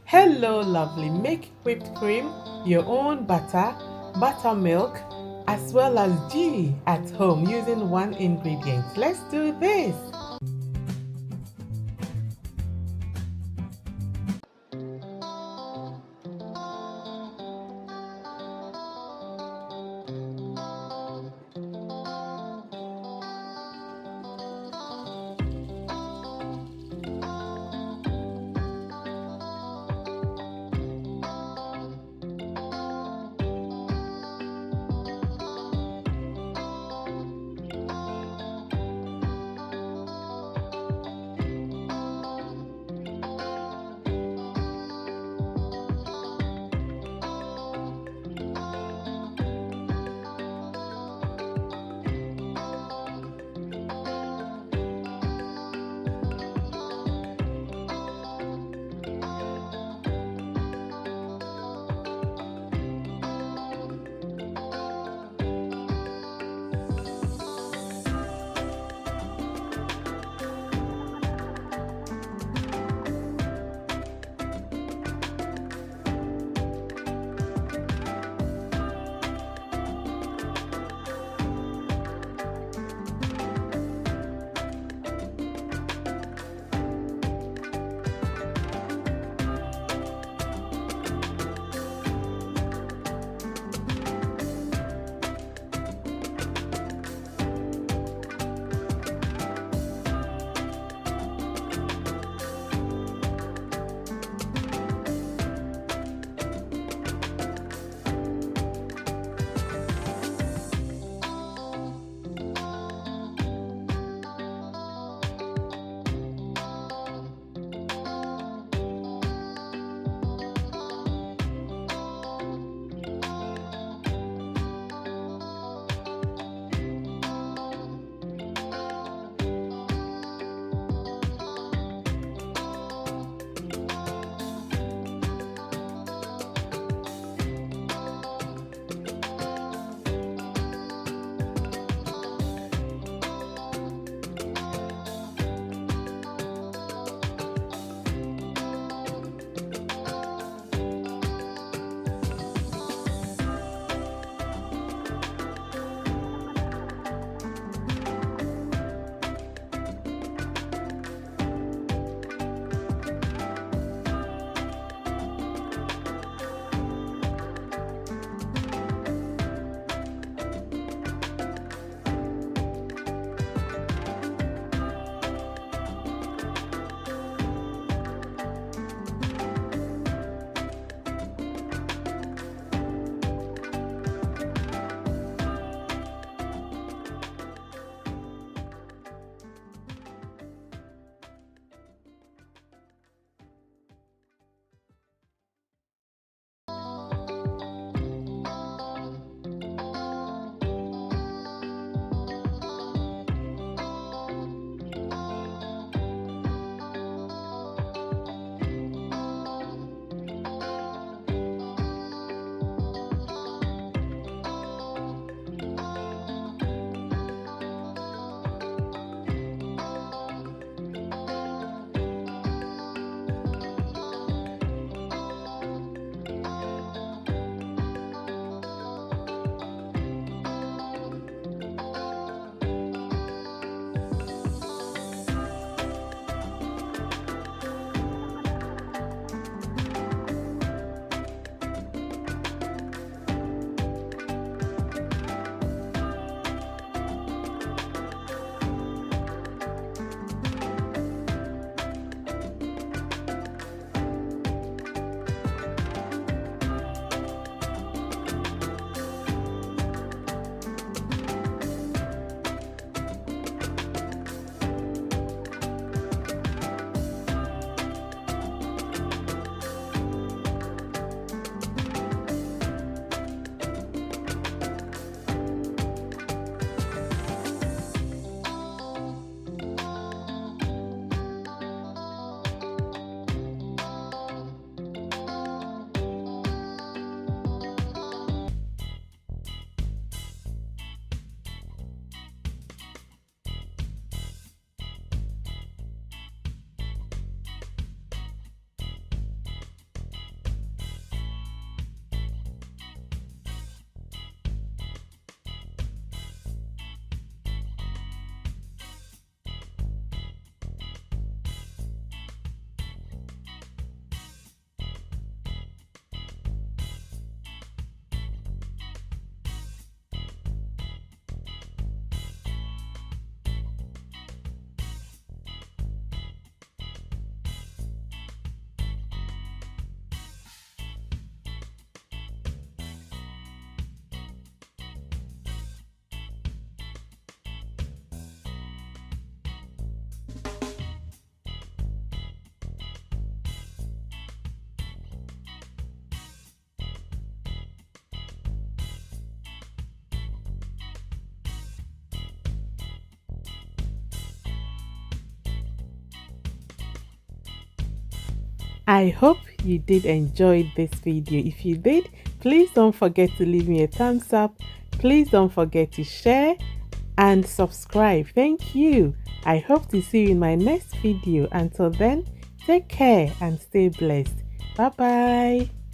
Hello lovely, make whipped cream, your own butter, buttermilk, as well as ghee at home using one ingredient. Let's do this. I hope you did enjoy this video. If you did, please don't forget to leave me a thumbs up. Please don't forget to share and subscribe. Thank you. I hope to see you in my next video. Until then, take care and stay blessed. Bye bye.